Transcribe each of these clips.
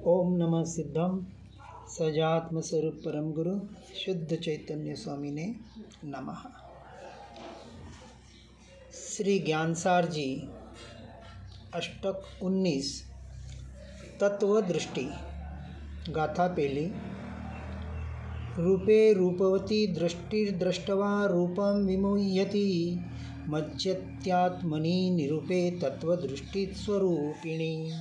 ओम नमः सिद्धम सजात्म स्वरूप परम गुरु शुद्ध चैतन्य स्वामी ने नमः। श्री ज्ञानसार जी अष्टक 19 तत्व दृष्टि गाथा पहली। रूपे रूपवती दृष्टिर्दृष्टवा रूपम विमुह्यति मज्जत्यात्मनि निरूपे तत्वदृष्टि स्वरूपिणी।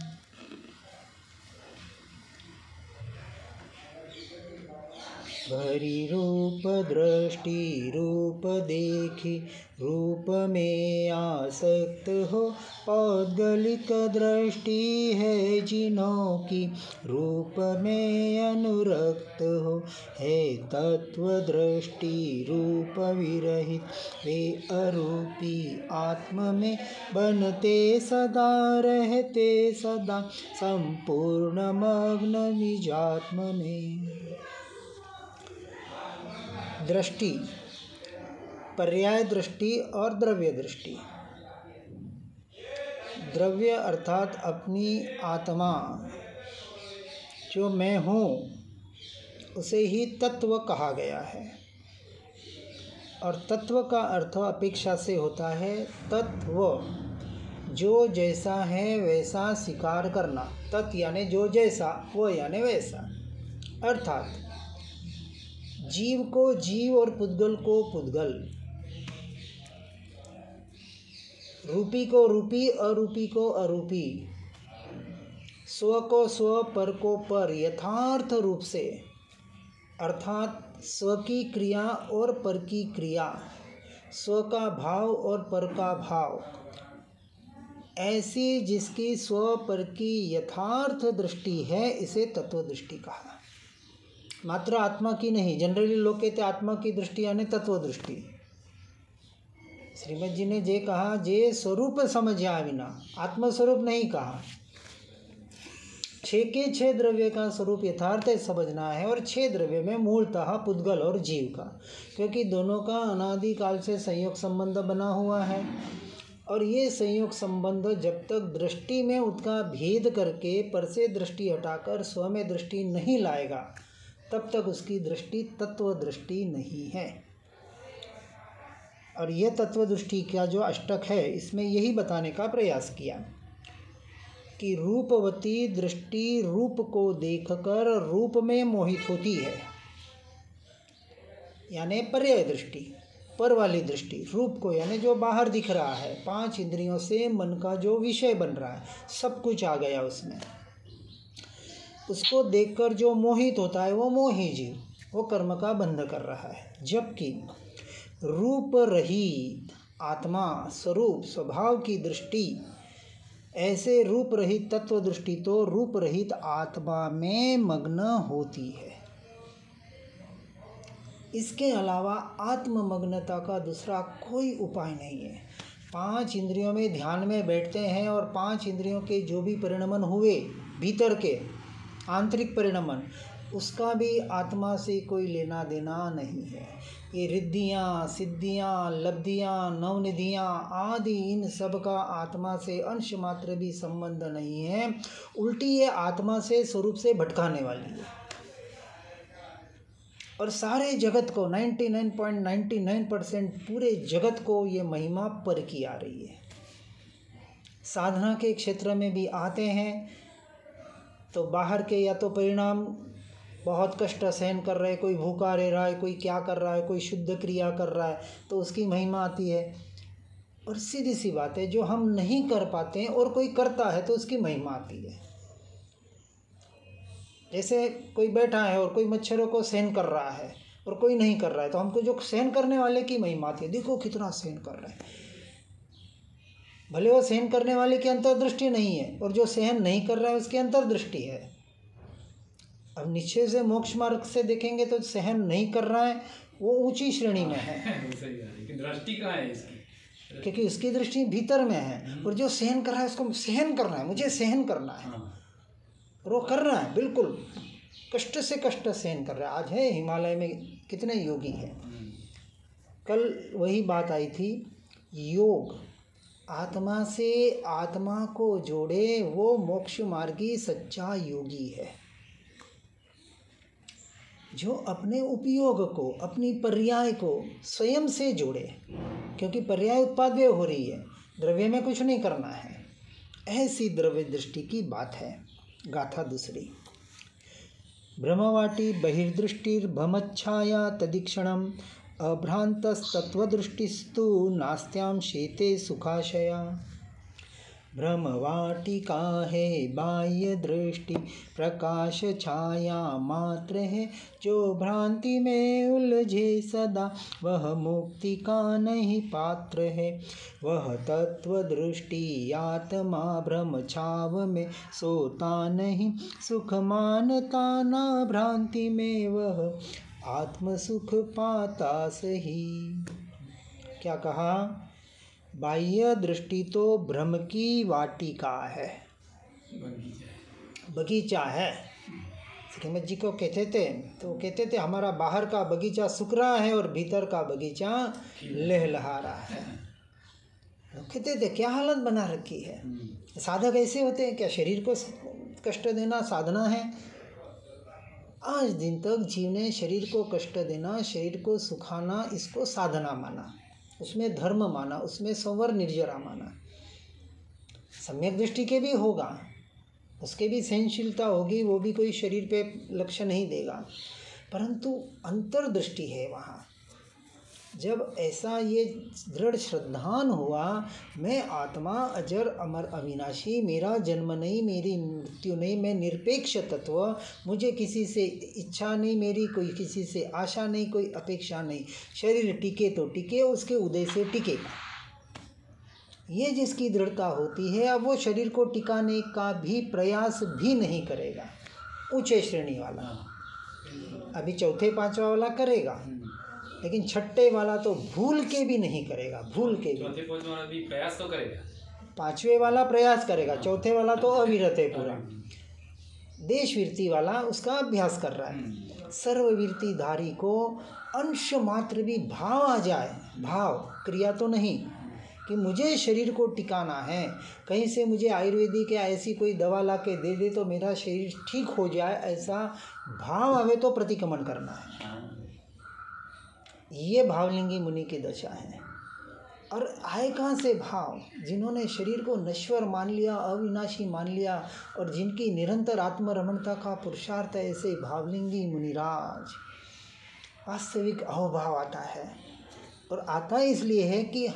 भरी रूप दृष्टि रूप देखी रूप में आसक्त हो पौद्गलिक दृष्टि है जिन्हों की रूप में अनुरक्त हो है तत्व दृष्टि रूप विरहित वे अरूपी आत्म में बनते सदा रहते सदा संपूर्ण मग्न निजात्म में। दृष्टि पर्याय दृष्टि और द्रव्य दृष्टि। द्रव्य अर्थात अपनी आत्मा जो मैं हूँ उसे ही तत्व कहा गया है और तत्व का अर्थ अपेक्षा से होता है तत्व जो जैसा है वैसा स्वीकार करना। तत् यानी जो जैसा, वो यानी वैसा। अर्थात जीव को जीव और पुद्गल को पुद्गल, रूपी को रूपी अरूपी को अरूपी, स्व को स्व पर को पर यथार्थ रूप से अर्थात स्व की क्रिया और पर की क्रिया, स्व का भाव और पर का भाव, ऐसी जिसकी स्व पर की यथार्थ दृष्टि है इसे तत्व दृष्टि कहा। मात्र आत्मा की नहीं। जनरली लोग कहते आत्मा की दृष्टि यानी तत्व दृष्टि। श्रीमद जी ने जे कहा जे स्वरूप समझा बिना, आत्मस्वरूप नहीं कहा। 6 के 6 द्रव्य का स्वरूप यथार्थ समझना है और 6 द्रव्य में मूलतः पुद्गल और जीव का, क्योंकि दोनों का अनादिकाल से संयोग संबंध बना हुआ है और ये संयोग संबंध जब तक दृष्टि में उसका भेद करके पर से दृष्टि हटाकर स्व में दृष्टि नहीं लाएगा तब तक उसकी दृष्टि तत्व दृष्टि नहीं है। और यह तत्व दृष्टि का जो अष्टक है इसमें यही बताने का प्रयास किया कि रूपवती दृष्टि रूप को देखकर रूप में मोहित होती है, यानी पर्याय दृष्टि, पर वाली दृष्टि। रूप को यानी जो बाहर दिख रहा है, 5 इंद्रियों से मन का जो विषय बन रहा है, सब कुछ आ गया उसमें, उसको देखकर जो मोहित होता है वो मोही जीव, वो कर्म का बंध कर रहा है। जबकि रूप रहित आत्मा स्वरूप स्वभाव की दृष्टि, ऐसे रूप रहित तत्व दृष्टि तो रूप रहित आत्मा में मग्न होती है। इसके अलावा आत्ममग्नता का दूसरा कोई उपाय नहीं है। 5 इंद्रियों में ध्यान में बैठते हैं और 5 इंद्रियों के जो भी परिणमन हुए भीतर के आंतरिक परिणमन, उसका भी आत्मा से कोई लेना देना नहीं है। ये रिद्धियाँ सिद्धियाँ लब्धियाँ नवनिधियाँ आदि इन सब का आत्मा से अंश मात्र भी संबंध नहीं है। उल्टी ये आत्मा से स्वरूप से भटकाने वाली है और सारे जगत को 99.99% पूरे जगत को ये महिमा पर की आ रही है। साधना के क्षेत्र में भी आते हैं तो बाहर के या तो परिणाम बहुत कष्ट सहन कर रहे, कोई भूखा रह रहा है, कोई क्या कर रहा है, कोई शुद्ध क्रिया कर रहा है तो उसकी महिमा आती है। और सीधी सी बात है जो हम नहीं कर पाते हैं और कोई करता है तो उसकी महिमा आती है। जैसे कोई बैठा है और कोई मच्छरों को सहन कर रहा है और कोई नहीं कर रहा है तो हमको जो सहन करने वाले की महिमा आती है, देखो कितना सहन कर रहा है। भले वो सहन करने वाले की अंतर्दृष्टि नहीं है और जो सहन नहीं कर रहा है उसकी अंतर्दृष्टि है। अब निश्चय से मोक्ष मार्ग से देखेंगे तो सहन नहीं कर रहा है वो ऊंची श्रेणी में है। दृष्टि कहाँ है इसकी? क्योंकि उसकी दृष्टि भीतर में है और जो सहन कर रहा है उसको सहन करना है, मुझे सहन करना है और वो कर रहा है, बिल्कुल कष्ट से कष्ट सहन कर रहा है। आज है हिमालय में कितने योगी हैं। कल वही बात आई थी, योग आत्मा से आत्मा को जोड़े वो मोक्ष मार्गी सच्चा योगी है, जो अपने उपयोग को, अपनी पर्याय को स्वयं से जोड़े, क्योंकि पर्याय उत्पाद्य हो रही है, द्रव्य में कुछ नहीं करना है। ऐसी द्रव्य दृष्टि की बात है। गाथा दूसरी। ब्रह्मवाटी बहिर्दृष्टिर्भमच्छाया तदीक्षणम् अभ्रांतस्तत्वदृष्टिस्तु नास्त्यां शेते सुखाशया। ब्रह्मवाटिका है बाह्य दृष्टि प्रकाश छाया मात्र है, जो भ्रांति में उलझे सदा वह मुक्ति का नहीं पात्र है। वह तत्व दृष्टि आत्मा ब्रह्म छाव में सोता नहीं, सुख मानता ना भ्रांति में वह आत्म सुख पाता सही। क्या कहा? बाह्य दृष्टि तो ब्रह्म की वाटिका है, बगीचा है। श्रीमद जी को कहते थे तो कहते थे हमारा बाहर का बगीचा सूख रहा है और भीतर का बगीचा लहलहा रहा है। तो कहते थे क्या हालत बना रखी है। साधक ऐसे होते हैं क्या? शरीर को कष्ट देना साधना है? आज दिन तक जीव ने शरीर को कष्ट देना, शरीर को सुखाना, इसको साधना माना, उसमें धर्म माना, उसमें संवर निर्जरा माना। सम्यक दृष्टि के भी होगा, उसके भी सहनशीलता होगी, वो भी कोई शरीर पे लक्ष्य नहीं देगा, परंतु अंतर्दृष्टि है वहाँ। जब ऐसा ये दृढ़ श्रद्धान हुआ, मैं आत्मा अजर अमर अविनाशी, मेरा जन्म नहीं, मेरी मृत्यु नहीं, मैं निरपेक्ष तत्व, मुझे किसी से इच्छा नहीं, मेरी कोई किसी से आशा नहीं, कोई अपेक्षा नहीं, शरीर टिके तो टिके, उसके उदय से टिकेगा। ये जिसकी दृढ़ता होती है, अब वो शरीर को टिकाने का भी प्रयास भी नहीं करेगा। ऊंचे श्रेणी वाला अभी चौथे पांचवा वाला करेगा, लेकिन छठे वाला तो भूल के भी नहीं करेगा, भूल के भी। चौथे पांचवे वाला भी प्रयास तो करेगा, पांचवे वाला प्रयास करेगा, चौथे वाला तो अविरत है पूरा। देशवीरती वाला उसका अभ्यास कर रहा है। सर्ववीरती धारी को अंश मात्र भी भाव आ जाए, भाव, क्रिया तो नहीं, कि मुझे शरीर को टिकाना है, कहीं से मुझे आयुर्वेदिक या ऐसी कोई दवा ला के दे दे तो मेरा शरीर ठीक हो जाए, ऐसा भाव आवे तो प्रतिक्रमण करना है। ये भावलिंगी मुनि की दशा है। और आए कहाँ से भाव? जिन्होंने शरीर को नश्वर मान लिया, अविनाशी मान लिया, और जिनकी निरंतर आत्मरमणता का पुरुषार्थ है, ऐसे भावलिंगी मुनिराज। वास्तविक अहोभाव आता है, और आता इसलिए है कि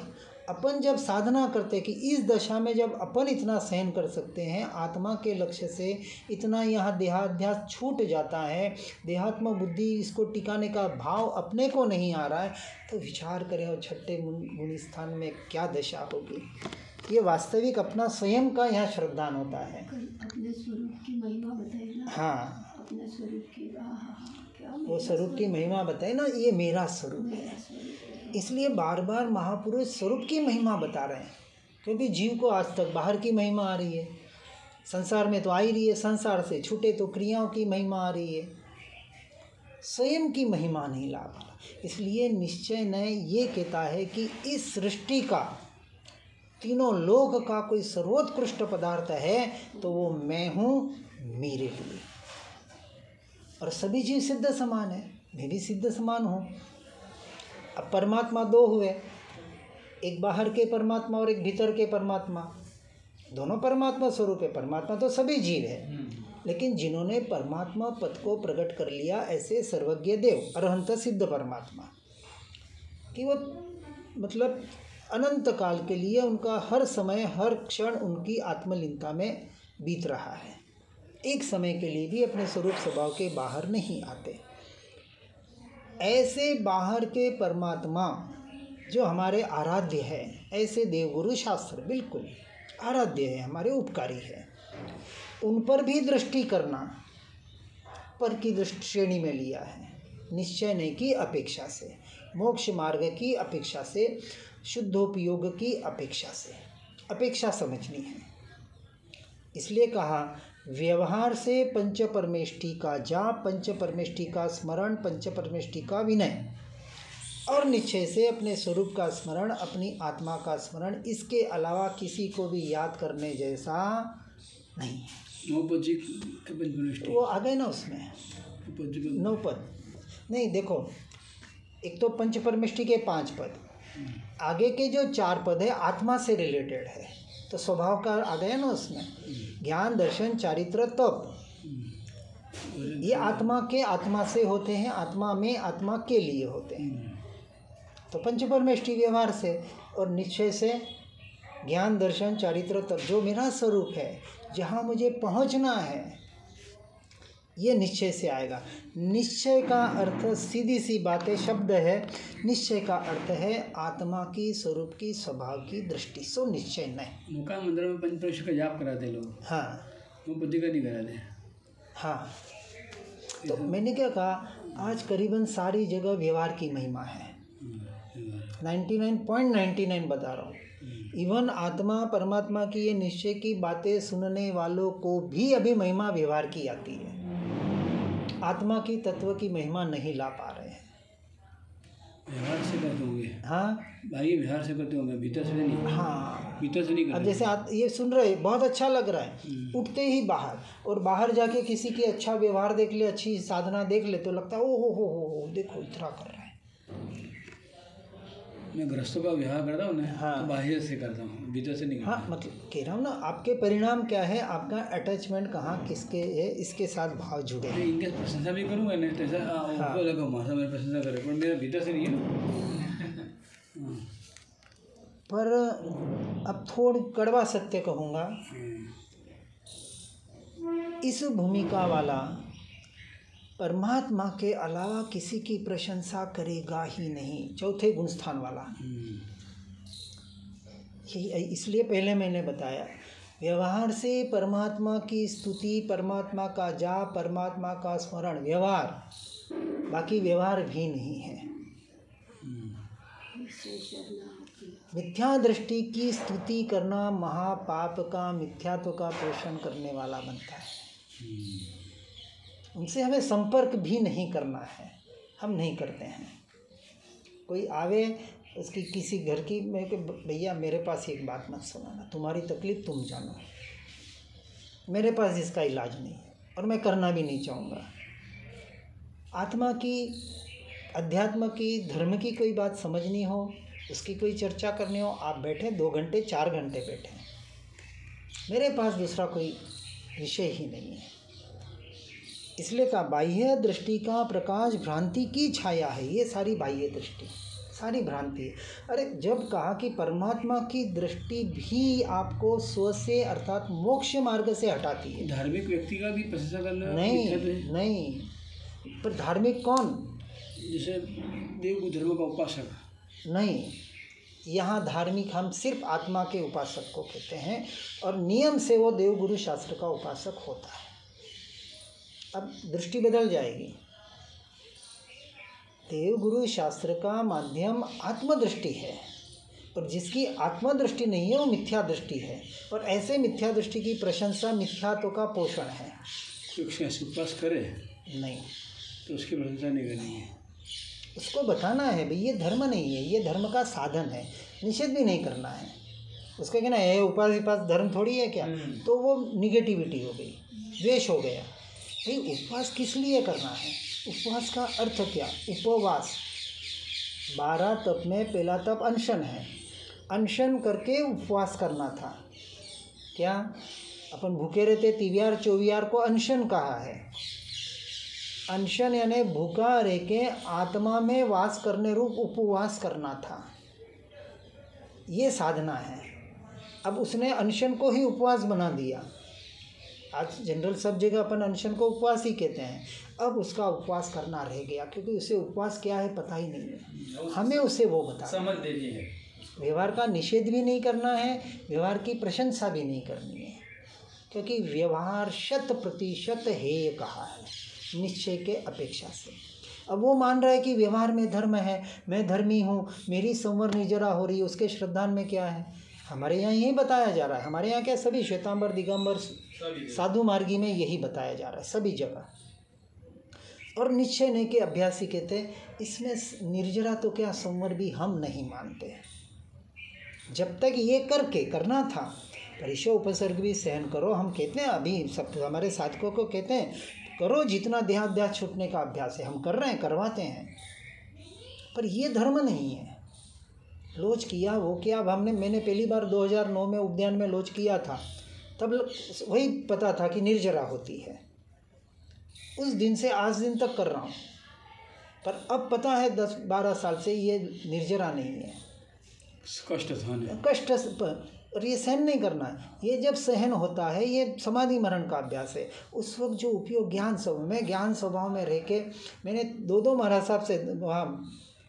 अपन जब साधना करते कि इस दशा में जब अपन इतना सहन कर सकते हैं, आत्मा के लक्ष्य से इतना यहाँ देहाध्यास छूट जाता है, देहात्म बुद्धि इसको टिकाने का भाव अपने को नहीं आ रहा है, तो विचार करें और छठे गुणी स्थान में क्या दशा होगी। ये वास्तविक अपना स्वयं का यहाँ श्रद्धान होता है। अपने स्वरूप की महिमा बताइए ना। हाँ, अपने स्वरूप की, क्या वो स्वरूप की महिमा बताए ना, ये मेरा स्वरूप है। इसलिए बार बार महापुरुष स्वरूप की महिमा बता रहे हैं, क्योंकि जीव को आज तक बाहर की महिमा आ रही है, संसार में तो आ ही रही है, संसार से छूटे तो क्रियाओं की महिमा आ रही है, स्वयं की महिमा नहीं ला पा। इसलिए निश्चय न ये कहता है कि इस सृष्टि का, तीनों लोक का कोई सर्वोत्कृष्ट पदार्थ है तो वो मैं हूँ, मेरे लिए। और सभी जीव सिद्ध समान है, मैं भी सिद्ध समान हूँ। अब परमात्मा दो हुए, एक बाहर के परमात्मा और एक भीतर के परमात्मा, दोनों परमात्मा स्वरूप है। परमात्मा तो सभी जीव है, लेकिन जिन्होंने परमात्मा पद को प्रकट कर लिया, ऐसे सर्वज्ञ देव, अरहंत सिद्ध परमात्मा, कि वो मतलब अनंत काल के लिए उनका हर समय हर क्षण उनकी आत्मलीनता में बीत रहा है, एक समय के लिए भी अपने स्वरूप स्वभाव के बाहर नहीं आते। ऐसे बाहर के परमात्मा जो हमारे आराध्य है, ऐसे देवगुरु शास्त्र बिल्कुल आराध्य है, हमारे उपकारी है, उन पर भी दृष्टि करना पर की दृष्टि श्रेणी में लिया है। निश्चय नहीं की अपेक्षा से, मोक्ष मार्ग की अपेक्षा से, शुद्धोपयोग की अपेक्षा से, अपेक्षा समझनी है। इसलिए कहा व्यवहार से पंच परमेष्टि का जाप, पंच परमेष्टि का स्मरण, पंच परमेष्टि का विनय, और निश्चय से अपने स्वरूप का स्मरण, अपनी आत्मा का स्मरण, इसके अलावा किसी को भी याद करने जैसा नहीं। वो आ गए ना उसमें 9 पद। नहीं देखो, एक तो पंच परमेष्टि के 5 पद, आगे के जो 4 पद है आत्मा से रिलेटेड है, तो स्वभाव का आ गया ना उसमें। ज्ञान, दर्शन, चारित्र, तप, ये आत्मा के आत्मा से होते हैं, आत्मा में आत्मा के लिए होते हैं। तो पंच परमेष्टि व्यवहार से और निश्चय से ज्ञान, दर्शन, चारित्र, तप, जो मेरा स्वरूप है, जहाँ मुझे पहुँचना है, ये निश्चय से आएगा। निश्चय का अर्थ सीधी सी बात है, शब्द है। निश्चय का अर्थ है आत्मा की, स्वरूप की, स्वभाव की दृष्टि। सो निश्चय नहीं। मुका मंदिर में पंच परमेष्टि का जाप कराते लोग। हाँ, वो बुद्धि का नहीं कराते। हाँ, तो मैंने क्या कहा, आज करीबन सारी जगह व्यवहार की महिमा है। 99.99 बता रहा हूँ। इवन आत्मा परमात्मा की ये निश्चय की बातें सुनने वालों को भी अभी महिमा व्यवहार की आती है। आत्मा की, तत्व की महिमा नहीं ला पा रहे हैं। व्यवहार से करते होंगे। हाँ भाई, व्यवहार से करते होंगे, भीतर से नहीं। हाँ, भीतर से नहीं करते। अब जैसे ये सुन रहे, बहुत अच्छा लग रहा है, उठते ही बाहर, और बाहर जाके किसी की अच्छा व्यवहार देख ले, अच्छी साधना देख ले, तो लगता है ओ हो देखो इतना कर रहा है। मैं गृहस्थों का व्यवहार करता हूँ ना। हाँ, तो बाहर से करता हूँ, भीतर से नहीं करता। हाँ, मतलब कह रहा हूँ ना, आपके परिणाम क्या है, आपका अटैचमेंट कहाँ किसके है, इसके साथ भाव जुड़े हैं। इनके प्रशंसा भी करूँगा नहीं तो ऐसा उनको लगा माता मेरी प्रशंसा करे, पर मेरा भीतर से नहीं है। पर अब थोड़ी कड़वा सत्य कहूँगा, इस भूमिका वाला परमात्मा के अलावा किसी की प्रशंसा करेगा ही नहीं। चौथे गुण स्थान वाला, यही इसलिए पहले मैंने बताया, व्यवहार से परमात्मा की स्तुति, परमात्मा का जाप, परमात्मा का स्मरण, व्यवहार, बाकी व्यवहार भी नहीं है। मिथ्या दृष्टि की स्तुति करना महापाप का, मिथ्यात्व का पोषण करने वाला बनता है। उनसे हमें संपर्क भी नहीं करना है, हम नहीं करते हैं। कोई आवे, उसकी किसी घर की, मैं कि भैया मेरे पास एक बात मत सुनाना, तुम्हारी तकलीफ़ तुम जानो, मेरे पास इसका इलाज नहीं है और मैं करना भी नहीं चाहूँगा। आत्मा की, अध्यात्म की, धर्म की कोई बात समझनी हो, उसकी कोई चर्चा करनी हो, आप बैठे 2 घंटे 4 घंटे बैठे, मेरे पास दूसरा कोई विषय ही नहीं है। इसलिए कहा बाह्य दृष्टि का प्रकाश भ्रांति की छाया है। ये सारी बाह्य दृष्टि सारी भ्रांति है। अरे जब कहा कि परमात्मा की दृष्टि भी आपको स्व से अर्थात मोक्ष मार्ग से हटाती है। धार्मिक व्यक्ति का भी प्रशंसा करना नहीं, पर धार्मिक कौन? जैसे देव धर्म का उपासक नहीं, यहाँ धार्मिक हम सिर्फ आत्मा के उपासक को कहते हैं, और नियम से वो देवगुरु शास्त्र का उपासक होता है। अब दृष्टि बदल जाएगी। देवगुरु शास्त्र का माध्यम आत्मदृष्टि है, और जिसकी आत्मदृष्टि नहीं है वो मिथ्या दृष्टि है, और ऐसे मिथ्या दृष्टि की प्रशंसा मिथ्यात्व का पोषण है। उपास करे नहीं तो उसकी प्रशंसा नहीं करनी है, उसको बताना है भाई ये धर्म नहीं है, ये धर्म का साधन है, निषेध भी नहीं करना है। उसका कहना है उपास धर्म थोड़ी है क्या, तो वो निगेटिविटी हो गई, द्वेष हो गया। भाई उपवास किस लिए करना है? उपवास का अर्थ क्या? उपवास 12 तप में पहला तप अनशन है, अनशन करके उपवास करना था। क्या अपन भूखे रहते तिवियार चौवियार को अनशन कहा है। अनशन यानी भूखा रह के आत्मा में वास करने रूप उपवास करना था, ये साधना है। अब उसने अनशन को ही उपवास बना दिया। आज जनरल सब जगह अपन अनशन को उपवास ही कहते हैं। अब उसका उपवास करना रह गया, क्योंकि उसे उपवास क्या है पता ही नहीं है। हमें उसे वो बता समझ देनी है। व्यवहार का निषेध भी नहीं करना है, व्यवहार की प्रशंसा भी नहीं करनी है, क्योंकि व्यवहार 100% हेय कहा है निश्चय के अपेक्षा से। अब वो मान रहा है कि व्यवहार में धर्म है, मैं धर्मी हूँ, मेरी संवर निर्जरा हो रही है, उसके श्रद्धान में क्या है? हमारे यहाँ यही बताया जा रहा है। हमारे यहाँ क्या सभी श्वेतांबर दिगंबर साधु मार्गी में यही बताया जा रहा है सभी जगह। और निश्चय नहीं के अभ्यासी कहते हैं इसमें निर्जरा तो क्या संवर भी हम नहीं मानते। जब तक ये करना था परिशो उपसर्ग भी सहन करो, हम कहते हैं अभी सब हमारे साधकों को कहते हैं करो जितना देहाध्यास छूटने का अभ्यास है, हम कर रहे हैं, करवाते हैं, पर ये धर्म नहीं है। लोच किया वो किया। अब मैंने पहली बार 2009 में उद्यान में लोच किया था, तब वही पता था कि निर्जरा होती है। उस दिन से आज दिन तक कर रहा हूँ, पर अब पता है 10-12 साल से ये निर्जरा नहीं है, कष्ट सहन, कष्ट और ये सहन नहीं करना है। ये जब सहन होता है ये समाधि मरण का अभ्यास है। उस वक्त जो उपयोग ज्ञान स्वभाव में रह के मैंने 2 महाराज साहब से वहाँ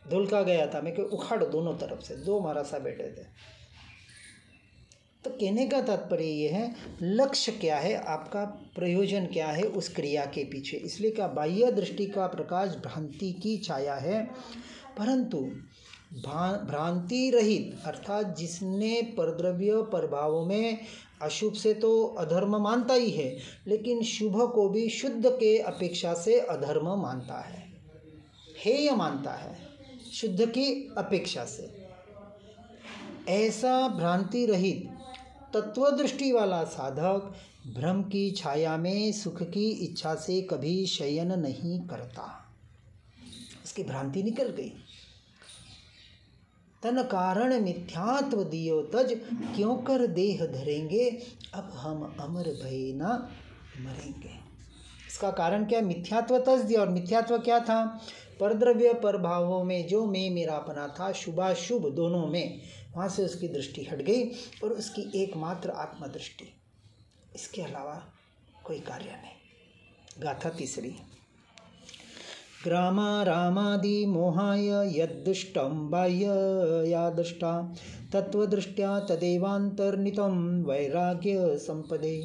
धुलका गया था, मैं उखाड़ दोनों तरफ से 2 महाराज साहब बैठे थे। तो कहने का तात्पर्य ये है लक्ष्य क्या है, आपका प्रयोजन क्या है उस क्रिया के पीछे। इसलिए क्या बाह्य दृष्टि का प्रकाश भ्रांति की छाया है, परंतु भ्रांति रहित अर्थात जिसने परद्रव्य प्रभावों में अशुभ से तो अधर्म मानता ही है, लेकिन शुभ को भी शुद्ध के अपेक्षा से अधर्म मानता है, हेय मानता है शुद्ध की अपेक्षा से। ऐसा भ्रांति रहित तत्वदृष्टि वाला साधक भ्रम की छाया में सुख की इच्छा से कभी शयन नहीं करता। उसकी भ्रांति निकल गई। तन कारण मिथ्यात्व दियो तज, क्यों कर देह धरेंगे, अब हम अमर भय न मरेंगे। इसका कारण क्या? मिथ्यात्व तज दिया। और मिथ्यात्व क्या था? परद्रव्य प्रभावों में जो मैं मेरापना था, शुभाशुभ दोनों में, वहाँ से उसकी दृष्टि हट गई और उसकी एकमात्र आत्मदृष्टि, इसके अलावा कोई कार्य नहीं। गाथा तीसरी। ग्रामा रामादि मोहाय यद्दुष्टं बाह्य या दृष्टा, तत्वदृष्ट्या तदेवांतर्नितं वैराग्य संपदे।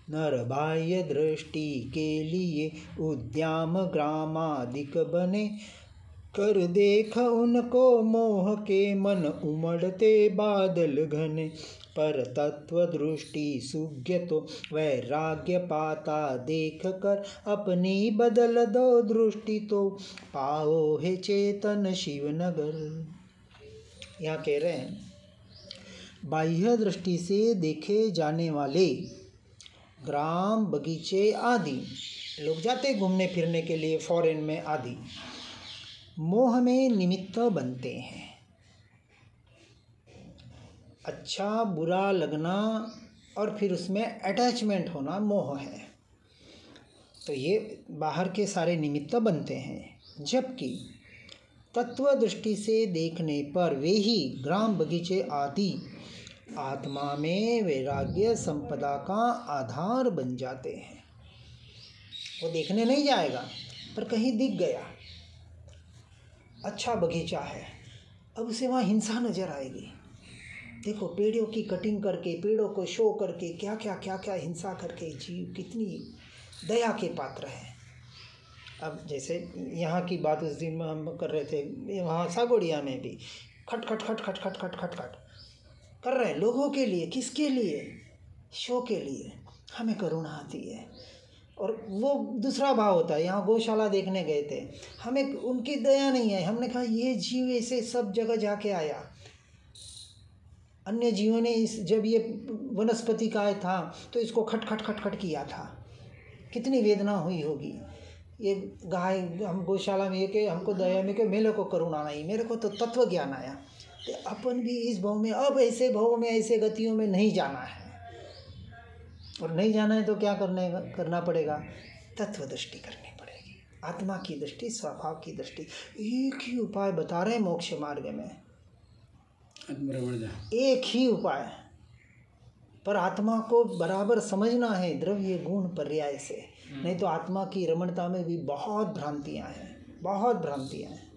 नर बाह्य दृष्टि के लिए उद्याम ग्रामादिक बने, कर देख उनको मोह के मन उमड़ते बादल घने। पर तत्व दृष्टि सुज्ञ तो वैराग्य पाता, देख कर अपनी बदल दो दृष्टि, तो पाओ है चेतन शिवनगर। यहाँ कह रहे हैं बाह्य दृष्टि से देखे जाने वाले ग्राम, बगीचे आदि, लोग जाते घूमने फिरने के लिए फॉरेन में आदि, मोह में निमित्त बनते हैं। अच्छा बुरा लगना और फिर उसमें अटैचमेंट होना मोह है। तो ये बाहर के सारे निमित्त बनते हैं। जबकि तत्व दृष्टि से देखने पर वे ही ग्राम, बगीचे आदि आत्मा में वैराग्य संपदा का आधार बन जाते हैं। वो देखने नहीं जाएगा, पर कहीं दिख गया अच्छा बगीचा है, अब उसे वहाँ हिंसा नजर आएगी। देखो पेड़ों की कटिंग करके, पेड़ों को शो करके, क्या क्या हिंसा करके जीव कितनी दया के पात्र हैं। अब जैसे यहाँ की बात उस दिन हम कर रहे थे, वहाँ सागोड़िया में भी खट खट खट खट खट खट खट खट कर रहे हैं लोगों के लिए। किसके लिए? शो के लिए। हमें करुणा आती है। और वो दूसरा भाव होता है। यहाँ गौशाला देखने गए थे, हमें उनकी दया नहीं है। हमने कहा ये जीव ऐसे सब जगह जाके आया, अन्य जीवों ने जब ये वनस्पति का था तो इसको खट खट खट खट किया था, कितनी वेदना हुई होगी। ये गाय, हम गौशाला में ये कि हमको दया में कि मेरे को करुणा नहीं, मेरे को तो तत्व ज्ञान आया। तो अपन भी इस भाव में, अब ऐसे भाव में, ऐसे गतियों में नहीं जाना है। और नहीं जाना है तो क्या करना पड़ेगा? तत्व दृष्टि करनी पड़ेगी, आत्मा की दृष्टि, स्वभाव की दृष्टि। एक ही उपाय बता रहे हैं मोक्ष मार्ग में, एक ही उपाय। पर आत्मा को बराबर समझना है द्रव्य गुण पर्याय से, नहीं तो आत्मा की रमणता में भी बहुत भ्रांतियाँ हैं, बहुत भ्रांतियाँ हैं।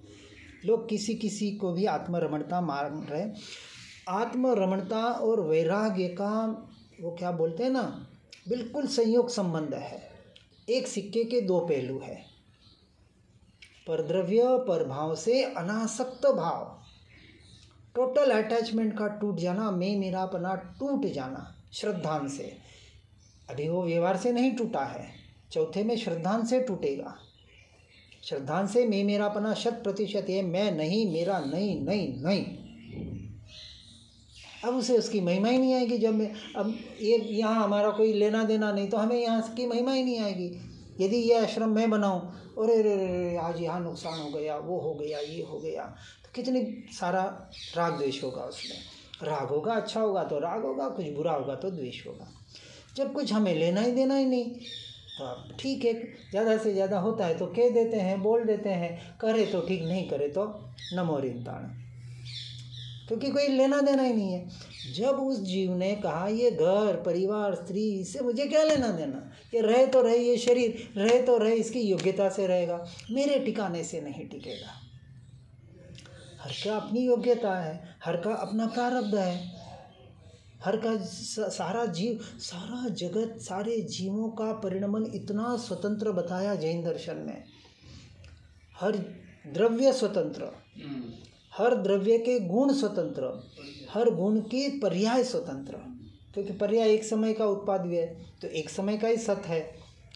लोग किसी किसी को भी आत्मरमणता मान रहे। आत्मरमणता और वैराग्य का वो क्या बोलते हैं ना, बिल्कुल संयोग संबंध है। एक सिक्के के 2 पहलू है। परद्रव्य प्रभाव से अनासक्त भाव, टोटल अटैचमेंट का टूट जाना, मैं मेरापना टूट जाना श्रद्धान से। अभी वो व्यवहार से नहीं टूटा है, चौथे में श्रद्धान से टूटेगा। श्रद्धांत से मैं मेरापना 100% है, मैं नहीं, मेरा नहीं, नहीं, नहीं। अब उसे उसकी महिमा ही नहीं आएगी। जब मैं अब ये यहाँ हमारा कोई लेना देना नहीं तो हमें यहाँ की महिमा ही नहीं आएगी। यदि ये आश्रम मैं बनाऊँ और रे आज यहाँ नुकसान हो गया, वो हो गया, ये हो गया, तो कितनी सारा राग द्वेष होगा उसमें। राग होगा, अच्छा होगा तो राग होगा, कुछ बुरा होगा तो द्वेष होगा। जब कुछ हमें लेना ही देना ही नहीं तो अब ठीक है, ज़्यादा से ज़्यादा होता है तो कह देते हैं, बोल देते हैं, करे तो ठीक, नहीं करे तो नमो रिंताण, क्योंकि कोई लेना देना ही नहीं है। जब उस जीव ने कहा ये घर परिवार स्त्री इससे मुझे क्या लेना देना, ये रहे तो रहे, ये शरीर रहे तो रहे, इसकी योग्यता से रहेगा, मेरे ठिकाने से नहीं टिकेगा। हर का अपनी योग्यता है, हर का अपना प्रारब्ध है, हर का सारा जीव, सारा जगत, सारे जीवों का परिणमन इतना स्वतंत्र बताया जैन दर्शन में। हर द्रव्य स्वतंत्र, हर द्रव्य के गुण स्वतंत्र, हर गुण के पर्याय स्वतंत्र, क्योंकि पर्याय एक समय का उत्पाद है तो एक समय का ही सत है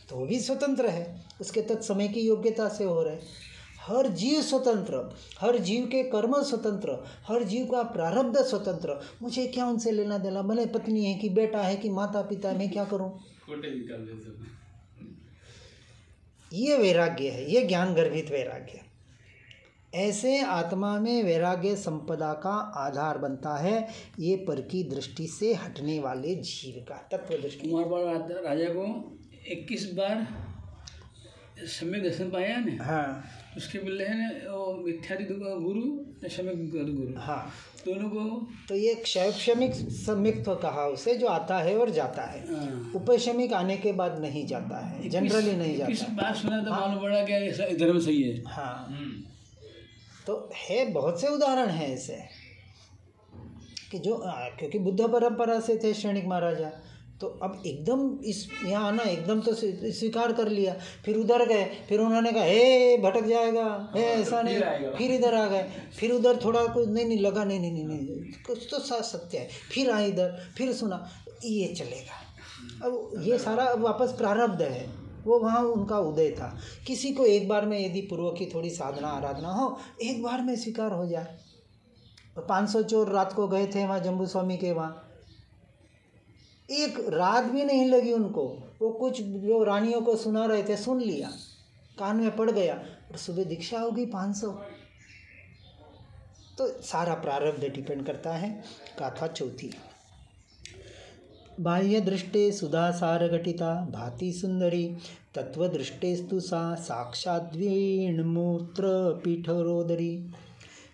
तो वो भी स्वतंत्र है, उसके तत्समय की योग्यता से हो रहे। हर जीव स्वतंत्र, हर जीव के कर्म स्वतंत्र, हर जीव का प्रारब्ध स्वतंत्र। मुझे क्या उनसे लेना देना, भले पत्नी है कि बेटा है कि माता पिता, मैं क्या करूं। ये वैराग्य है, ये ज्ञान गर्भित वैराग्य। ऐसे आत्मा में वैराग्य संपदा का आधार बनता है, ये पर की दृष्टि से हटने वाले जीव का तत्व दृष्टि। कुमारपाल राजा को 21 बार सम्यक दर्शन पाया ने। हाँ, उसके मिले हैं वो मिथ्यादि गुरु, सम्यक गुरु, हाँ, दोनों को। तो ये क्षयक्षमिक सम्यक तो कहा उसे, जो आता है और जाता है। उपशमिक आने के बाद नहीं जाता है, जनरली नहीं जाता। किस बात सुना तो मालूम पड़ा कि ये धर्म सही है। हाँ, तो है, बहुत से उदाहरण हैं ऐसे कि जो क्योंकि बुद्ध परंपरा से थे श्रेणिक महाराजा, तो अब एकदम इस यहाँ आना एकदम तो स्वीकार कर लिया, फिर उधर गए, फिर उन्होंने कहा हे भटक जाएगा, हे ऐसा नहीं, फिर इधर आ गए, फिर उधर थोड़ा कुछ नहीं लगा, नहीं नहीं नहीं नहीं कुछ तो सत्य है, फिर आए इधर, फिर सुना, ये चलेगा। अब ये सारा अब वापस प्रारब्ध है, वो वहाँ उनका उदय था। किसी को एक बार में यदि पूर्व की थोड़ी साधना आराधना हो, एक बार में स्वीकार हो जाए। 500 चोर रात को गए थे वहाँ जम्बू स्वामी के वहाँ, एक रात भी नहीं लगी उनको, वो कुछ जो रानियों को सुना रहे थे सुन लिया, कान में पड़ गया, और सुबह दीक्षा होगी 500। तो सारा प्रारब्ध डिपेंड करता है। गाथा चौथी। बाह्य दृष्टे सुधा सार घटिता भाति सुंदरी, तत्व दृष्टेस्तु सा साक्षाद्वीण मूत्र पीठरोदरी।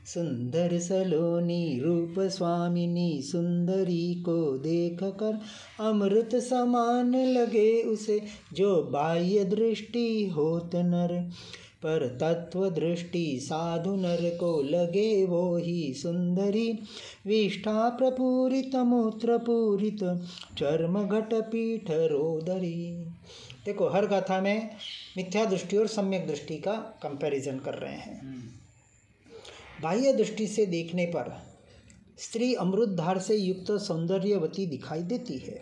सुंदर सलोनी रूप स्वामिनी सुंदरी को देख कर अमृत समान लगे उसे, जो बाह्य दृष्टि होत नर, पर तत्व दृष्टि साधु नर को लगे वो ही सुंदरी। विष्ठा प्रपूरित मूत्र पूरित चर्म घट पीठ रोदरी। देखो, हर गाथा में मिथ्या दृष्टि और सम्यक दृष्टि का कंपैरिजन कर रहे हैं। बाह्य दृष्टि से देखने पर स्त्री अमृत धार से युक्त सौंदर्यवती दिखाई देती है।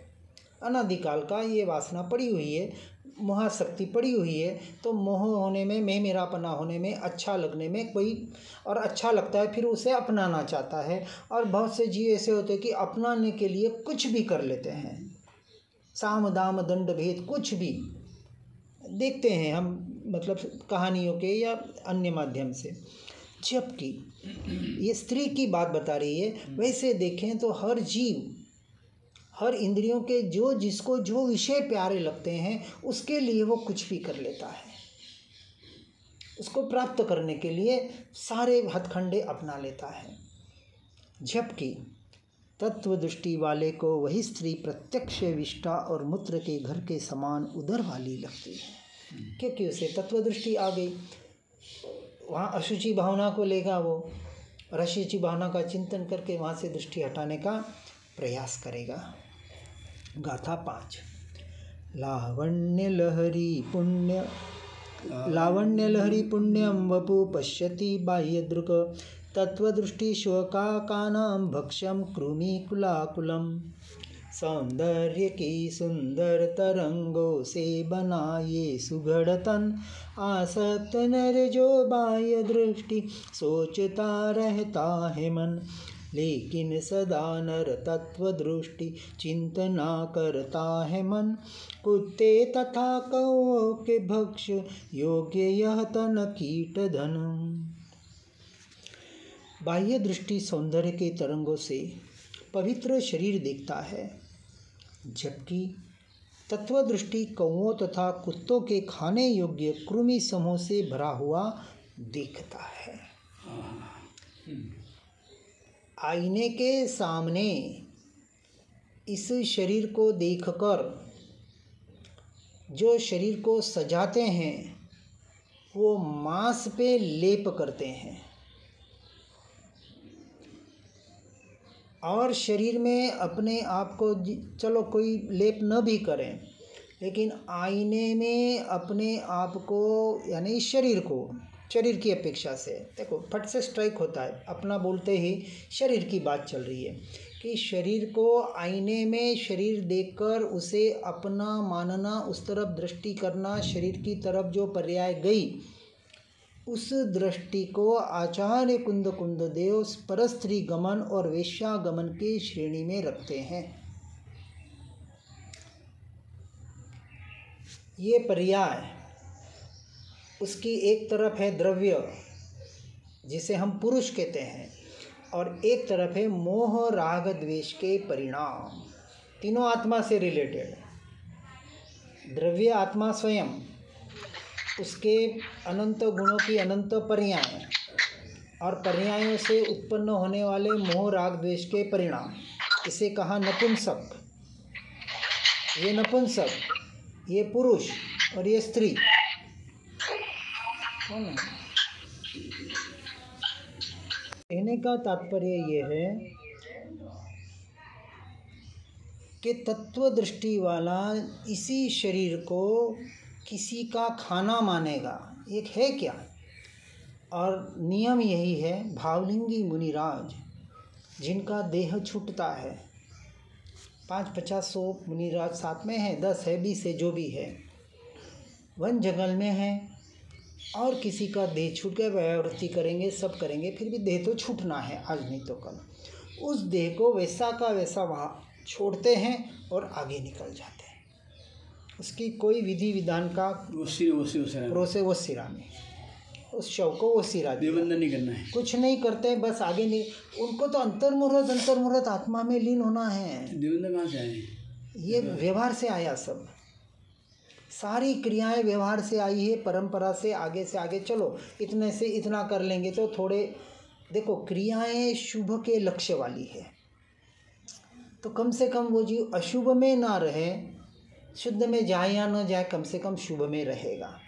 अनादिकाल का ये वासना पड़ी हुई है, मोहाशक्ति पड़ी हुई है, तो मोह होने में, मैं मेरापना होने में, अच्छा लगने में कोई और अच्छा लगता है, फिर उसे अपनाना चाहता है। और बहुत से जीव ऐसे होते हैं कि अपनाने के लिए कुछ भी कर लेते हैं, साम दाम दंड भेद कुछ भी देखते हैं हम, मतलब कहानियों के या अन्य माध्यम से। जबकि ये स्त्री की बात बता रही है, वैसे देखें तो हर जीव, हर इंद्रियों के जो जिसको जो विषय प्यारे लगते हैं उसके लिए वो कुछ भी कर लेता है, उसको प्राप्त करने के लिए सारे हथकंडे अपना लेता है। जबकि तत्व दृष्टि वाले को वही स्त्री प्रत्यक्ष विष्ठा और मूत्र के घर के समान उदर वाली लगती है, क्योंकि उसे तत्व दृष्टि आ गई। वहाँ अशुचि भावना को लेगा वो, और अशुचि भावना का चिंतन करके वहाँ से दृष्टि हटाने का प्रयास करेगा। गाथा 5। लावण्य लहरी पुण्यम वपु पश्यति बाह्यदृक्, तत्वदृष्टि शोकाकानां भक्ष्यम कृमि कुलाकुलम। सौंदर्य की सुंदर तरंगों से बना ये सुघड़ तन, आसक्त नर जो बाह्य दृष्टि सोचता रहता है मन, लेकिन सदा नर तत्व दृष्टि चिंतना करता है मन। कुत्ते तथा कौओं के भक्ष योग्य यह तन कीट धन। बाह्य दृष्टि सौंदर्य के तरंगों से पवित्र शरीर देखता है, जबकि तत्व दृष्टि कौओं तथा कुत्तों के खाने योग्य कृमि समूह से भरा हुआ दिखता है। आईने के सामने इस शरीर को देखकर जो शरीर को सजाते हैं वो मांस पे लेप करते हैं, और शरीर में अपने आप को चलो कोई लेप न भी करें, लेकिन आईने में अपने आप को यानी शरीर की अपेक्षा से देखो फट से स्ट्राइक होता है, अपना बोलते ही शरीर की बात चल रही है कि शरीर को आईने में शरीर देखकर उसे अपना मानना, उस तरफ दृष्टि करना, शरीर की तरफ जो पर्याय गई उस दृष्टि को आचार्य कुंद देव परस्त्री गमन और वेश्यागमन की श्रेणी में रखते हैं। ये पर्याय उसकी एक तरफ है द्रव्य जिसे हम पुरुष कहते हैं, और एक तरफ है मोह राग द्वेष के परिणाम। तीनों आत्मा से रिलेटेड है। द्रव्य आत्मा स्वयं, उसके अनंत गुणों की अनंत पर्याय, और पर्यायों से उत्पन्न होने वाले मोह राग द्वेष के परिणाम, इसे कहा नपुंसक। ये नपुंसक, ये पुरुष और ये स्त्री। कहने का तात्पर्य ये है कि तत्व दृष्टि वाला इसी शरीर को किसी का खाना मानेगा, एक है क्या? और नियम यही है, भावलिंगी मुनिराज जिनका देह छूटता है, 5-50-100 मुनिराज साथ में है, 10 है, 20 है, जो भी है, वन जंगल में है, और किसी का देह छूट गया, व्यावृत्ति करेंगे, सब करेंगे, फिर भी देह तो छूटना है, आज नहीं तो कल। उस देह को वैसा का वैसा वहाँ छोड़ते हैं और आगे निकल जाते हैं। उसकी कोई विधि विधान का परोसे वो सिरा में, उस शव को वो सिरा देवबंदन नहीं करना है, कुछ नहीं करते, बस आगे नहीं। उनको तो अंतर्मुहूर्त आत्मा में लीन होना है। देवबंदन कहाँ से आए? ये व्यवहार से आया, सब सारी क्रियाएं व्यवहार से आई है, परंपरा से आगे चलो, इतने से इतना कर लेंगे तो थोड़े देखो, क्रियाएं शुभ के लक्ष्य वाली है, तो कम से कम वो जीव अशुभ में ना रहे, शुद्ध में जाए या न जाए, कम से कम शुभ में रहेगा।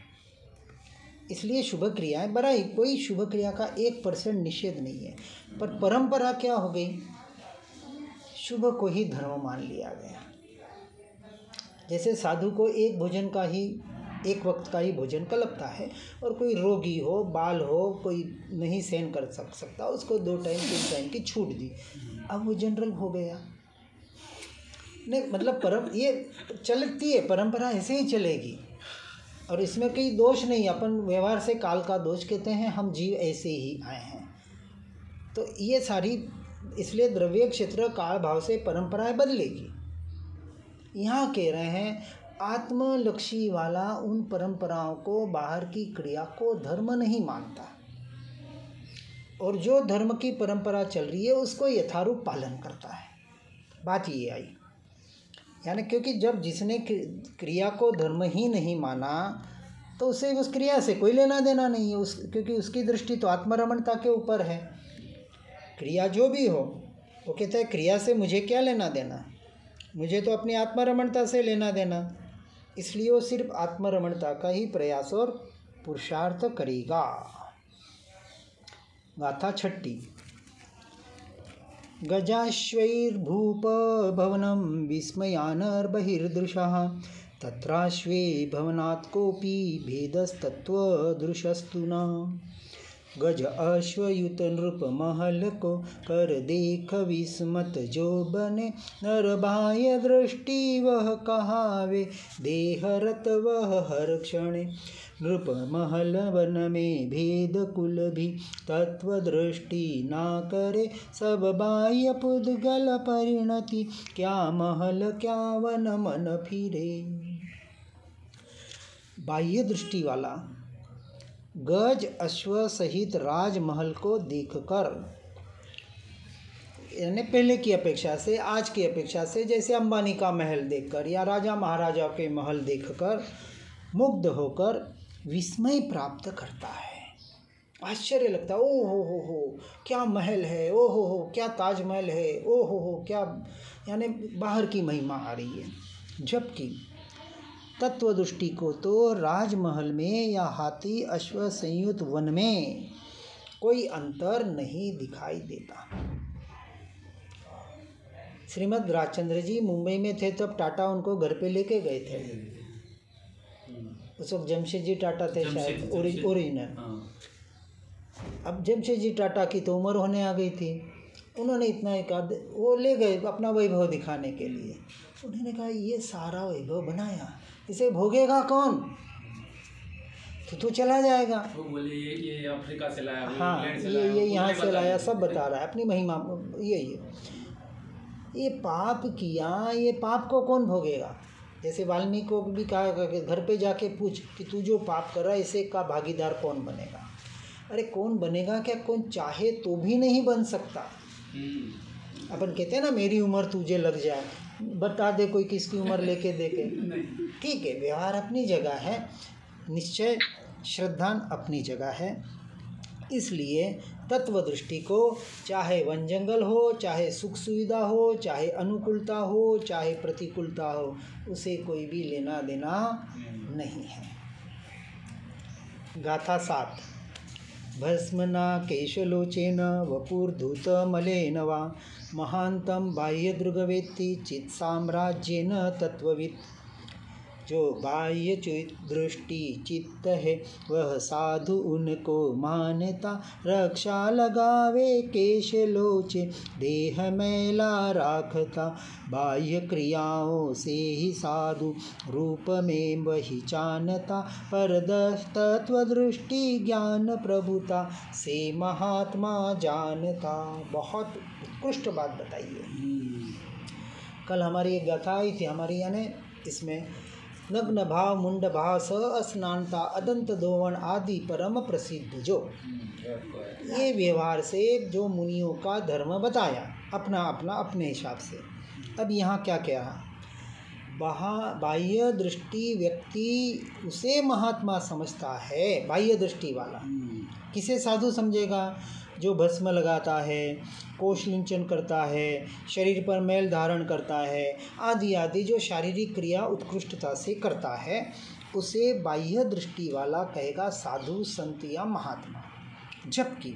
इसलिए शुभ क्रियाएं बराई, कोई शुभ क्रिया का 1% निषेध नहीं है, पर परंपरा क्या हो गई, शुभ को ही धर्म मान लिया गया। जैसे साधु को एक भोजन का ही, एक वक्त का ही भोजन का लगता है, और कोई रोगी हो, बाल हो, कोई नहीं सहन कर सकता, उसको 2 टाइम 3 टाइम की छूट दी, अब वो जनरल हो गया। नहीं मतलब ये चलती है, परंपरा ऐसे ही चलेगी, और इसमें कोई दोष नहीं। अपन व्यवहार से काल का दोष कहते हैं, हम जीव ऐसे ही आए हैं। तो ये सारी, इसलिए द्रव्य क्षेत्र काल भाव से परंपराएं बदलेगी। यहाँ कह रहे हैं आत्मलक्षी वाला उन परंपराओं को, बाहर की क्रिया को धर्म नहीं मानता, और जो धर्म की परंपरा चल रही है उसको यथारूप पालन करता है। बात ये आई, यानी क्योंकि जब जिसने क्रिया को धर्म ही नहीं माना तो उसे उस क्रिया से कोई लेना देना नहीं है, क्योंकि उसकी दृष्टि तो आत्मरमणता के ऊपर है। क्रिया जो भी हो, वो कहता है क्रिया से मुझे क्या लेना देना, मुझे तो अपनी आत्मरमणता से लेना देना। इसलिए वो सिर्फ आत्मरमणता का ही प्रयास और पुरुषार्थ करेगा। गाथा 6। गजाश्वैर्भूप भवनं विस्मयानर्बहिर्दृशः तत्राश्वे भवनात् कोऽपि भेदस्तत्त्वदृशस्तु न। गज अश्वयुत नृप महल को कर देख विस्मत जो बने, नर बाह्य दृष्टि वह कहावे, देहरत वह हर क्षणे। नृप महल वन में भेद कुल भी, तत्व दृष्टि ना करे, सब बाह्य पुद्गल परिणति, क्या महल क्या वन मन फिरे। बाह्य दृष्टि वाला गज अश्व सहित राजमहल को देखकर, यानी पहले की अपेक्षा से, आज की अपेक्षा से, जैसे अंबानी का महल देखकर या राजा महाराजा के महल देखकर मुग्ध होकर विस्मय प्राप्त करता है। आश्चर्य लगता है, ओ हो क्या महल है, ओ हो क्या ताजमहल है, ओ हो क्या, यानी बाहर की महिमा आ रही है। जबकि तत्व दृष्टि को तो राजमहल में या हाथी अश्व संयुक्त वन में कोई अंतर नहीं दिखाई देता। श्रीमद् राजचंद्र जी मुंबई में थे तब टाटा उनको घर पे लेके गए थे। उस वक्त जमशेद जी टाटा थे शायद ओरिजिनल। अब जमशेद जी टाटा की तो उम्र होने आ गई थी। उन्होंने इतना एक वो ले गए अपना वैभव दिखाने के लिए। उन्होंने कहा ये सारा वैभव बनाया, इसे भोगेगा कौन, तो चला जाएगा। वो बोले ये अफ्रीका से लाया, हाँ ये यहाँ से लाया, सब बता रहा है अपनी महिमा। ये पाप किया, ये पाप को कौन भोगेगा। जैसे वाल्मीकि को भी कहा कि घर पे जाके पूछ कि तू जो पाप कर रहा है इसे का भागीदार कौन बनेगा। अरे कौन बनेगा क्या, कौन चाहे तो भी नहीं बन सकता। अपन कहते हैं ना मेरी उम्र तुझे लग जाए, बता दे कोई किसकी उम्र लेके देखे। ठीक है, व्यवहार अपनी जगह है, निश्चय श्रद्धान अपनी जगह है। इसलिए तत्व दृष्टि को चाहे वन जंगल हो, चाहे सुख सुविधा हो, चाहे अनुकूलता हो, चाहे प्रतिकूलता हो, उसे कोई भी लेना देना नहीं है। गाथा 7। भस्मना केशलोचेन वपुर्धूत मलेन वा, महांतम बाह्य दृगवेत्ति चित् साम्राज्येन तत्ववित्। जो बाह्य दृष्टि चित्त है वह साधु उनको मानता, रक्षा लगावे केश लोचे देह मैला राखता। बाह्य क्रियाओं से ही साधु रूप में वही जानता, पर तत्व दृष्टि ज्ञान प्रभुता से महात्मा जानता। बहुत उत्कृष्ट बात बताइए। कल हमारी एक गाथा आई थी हमारी, यानी इसमें नग्न भाव मुंड भाव स स्नानता अदंत दोवण आदि परम प्रसिद्ध। जो ये व्यवहार से जो मुनियों का धर्म बताया अपना अपना अपने हिसाब से। अब यहाँ क्या क्या बाह्य दृष्टि व्यक्ति उसे महात्मा समझता है। बाह्य दृष्टि वाला किसे साधु समझेगा? जो भस्म लगाता है, कोशलिंचन करता है, शरीर पर मैल धारण करता है, आदि आदि जो शारीरिक क्रिया उत्कृष्टता से करता है, उसे बाह्य दृष्टि वाला कहेगा साधु संत या महात्मा। जबकि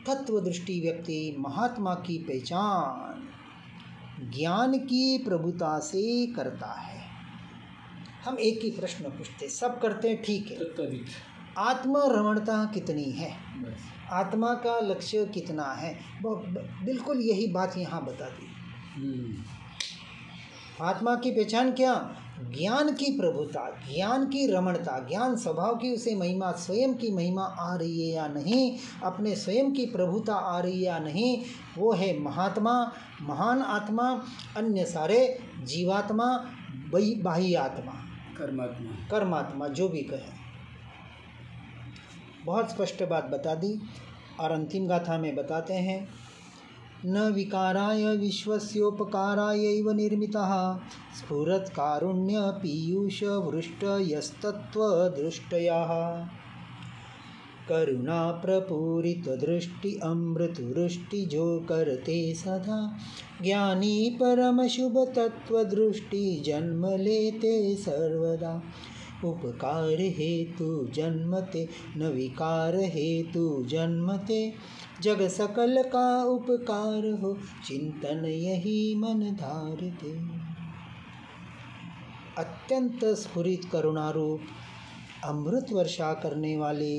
तत्व दृष्टि व्यक्ति महात्मा की पहचान ज्ञान की प्रभुता से करता है। हम एक ही प्रश्न पूछते, सब करते हैं ठीक है, आत्मरमणता कितनी है, आत्मा का लक्ष्य कितना है? बिल्कुल यही बात यहाँ बता दी। आत्मा की पहचान क्या? ज्ञान की प्रभुता, ज्ञान की रमणता, ज्ञान स्वभाव की उसे महिमा, स्वयं की महिमा आ रही है या नहीं, अपने स्वयं की प्रभुता आ रही है या नहीं, वो है महात्मा, महान आत्मा। अन्य सारे जीवात्मा, बाह्य आत्मा, कर्मात्मा जो भी कहे। बहुत स्पष्ट बात बता दी। और अंतिम गाथा में बताते हैं, न विकाराय विश्वस्योपकारायैव निर्मितः, स्फुरत् कारुण्य पीयूष वृष्ट यस्तत्वदृष्टयः। करुणा प्रपूरित दृष्टि अमृत वृष्टि जो करते सदा, ज्ञानी परम शुभ तत्व दृष्टि जन्म लेते सर्वदा। उपकार हेतु जन्मते न विकार हेतु जन्मते, जग सकल का उपकार हो चिंतन यही मन धारते। अत्यंत स्फुरित करुणारूप अमृत वर्षा करने वाले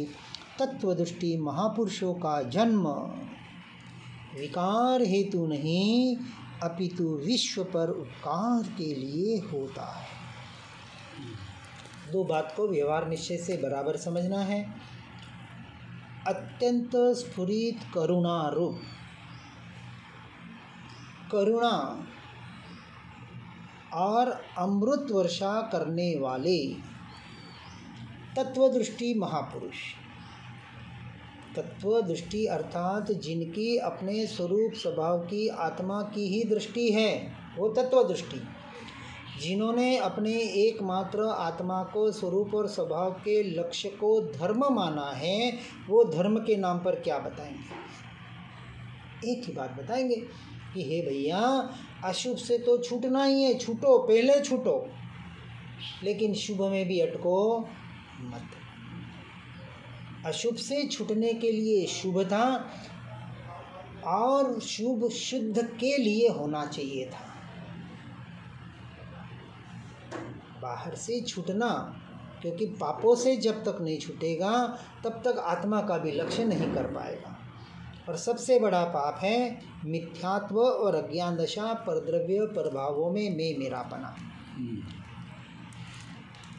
तत्वदृष्टि महापुरुषों का जन्म विकार हेतु नहीं अपितु विश्व पर उपकार के लिए होता है। दो बात को व्यवहार निश्चय से बराबर समझना है। अत्यंत स्फुरित करुणा रूप करुणा और अमृत वर्षा करने वाले तत्वदृष्टि महापुरुष, तत्वदृष्टि अर्थात जिनकी अपने स्वरूप स्वभाव की आत्मा की ही दृष्टि है, वो तत्वदृष्टि। जिन्होंने अपने एकमात्र आत्मा को स्वरूप और स्वभाव के लक्ष्य को धर्म माना है, वो धर्म के नाम पर क्या बताएंगे? एक ही बात बताएंगे कि हे भैया, अशुभ से तो छूटना ही है, छूटो, पहले छूटो, लेकिन शुभ में भी अटको मत। अशुभ से छूटने के लिए शुभता और शुभ शुद्ध के लिए होना चाहिए था। बाहर से छूटना, क्योंकि पापों से जब तक नहीं छूटेगा तब तक आत्मा का भी लक्ष्य नहीं कर पाएगा। और सबसे बड़ा पाप है मिथ्यात्व और अज्ञान दशा, परद्रव्य प्रभावों में मैं मेरापना।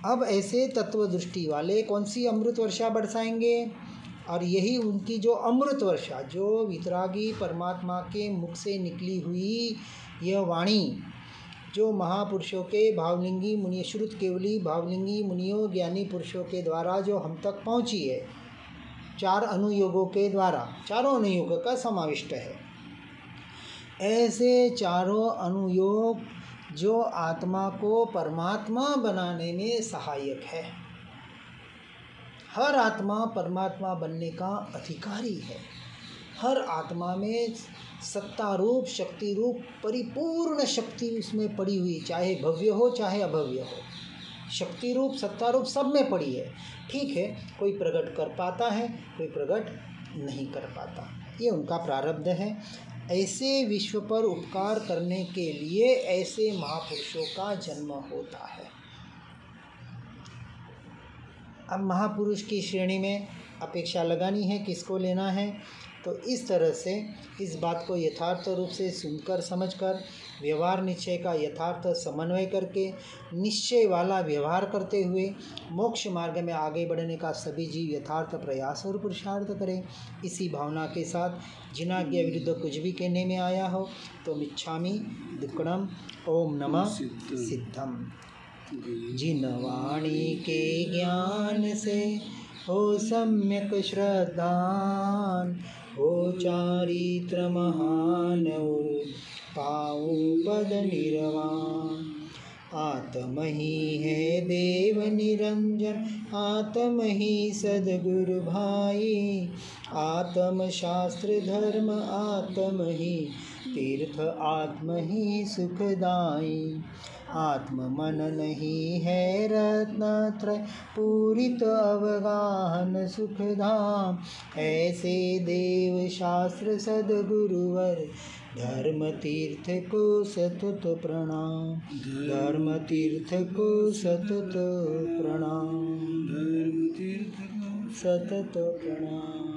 अब ऐसे तत्व दृष्टि वाले कौन सी अमृत वर्षा बरसाएंगे? और यही उनकी जो अमृत वर्षा, जो वितरागी परमात्मा के मुख से निकली हुई यह वाणी, जो महापुरुषों के भावलिंगी मुनि, श्रुत केवली भावलिंगी मुनियों ज्ञानी पुरुषों के द्वारा जो हम तक पहुँची है, 4 अनुयोगों के द्वारा, चारों अनुयोगों का समाविष्ट है। ऐसे चारों अनुयोग जो आत्मा को परमात्मा बनाने में सहायक है। हर आत्मा परमात्मा बनने का अधिकारी है। हर आत्मा में सत्ता रूप, शक्ति रूप, परिपूर्ण शक्ति उसमें पड़ी हुई, चाहे भव्य हो चाहे अभव्य हो। शक्ति रूप, सत्ता रूप सब में पड़ी है। ठीक है, कोई प्रकट कर पाता है, कोई प्रकट नहीं कर पाता, ये उनका प्रारब्ध है। ऐसे विश्व पर उपकार करने के लिए ऐसे महापुरुषों का जन्म होता है। अब महापुरुष की श्रेणी में अपेक्षा लगानी है, किसको लेना है? तो इस तरह से इस बात को यथार्थ रूप से सुनकर समझकर व्यवहार निश्चय का यथार्थ समन्वय करके निश्चय वाला व्यवहार करते हुए मोक्ष मार्ग में आगे बढ़ने का सभी जीव यथार्थ प्रयास और पुरुषार्थ करें। इसी भावना के साथ जिनाज्ञा विरुद्ध कुछ भी कहने में आया हो तो मिच्छामि दुक्कडम। ओम नमः सिद्धम। जिन वाणी के ज्ञान से हो सम्यक श्रद्धान, हो चारित्र महान और पाऊ पद निर्वाण। आत्म ही है देव निरंजन, आत्म ही सद्गुरु भाई। आत्म शास्त्र धर्म, आत्म ही तीर्थ, आत्म ही सुखदाई। आत्म मन नहीं है रत्नत्रय, पूरित अवगाहन सुखधाम। ऐसे देव शास्त्र सद्गुरुवर, धर्म तीर्थ को सतत प्रणाम। धर्म तीर्थ को सतत प्रणाम। धर्म तीर्थ को सतत प्रणाम।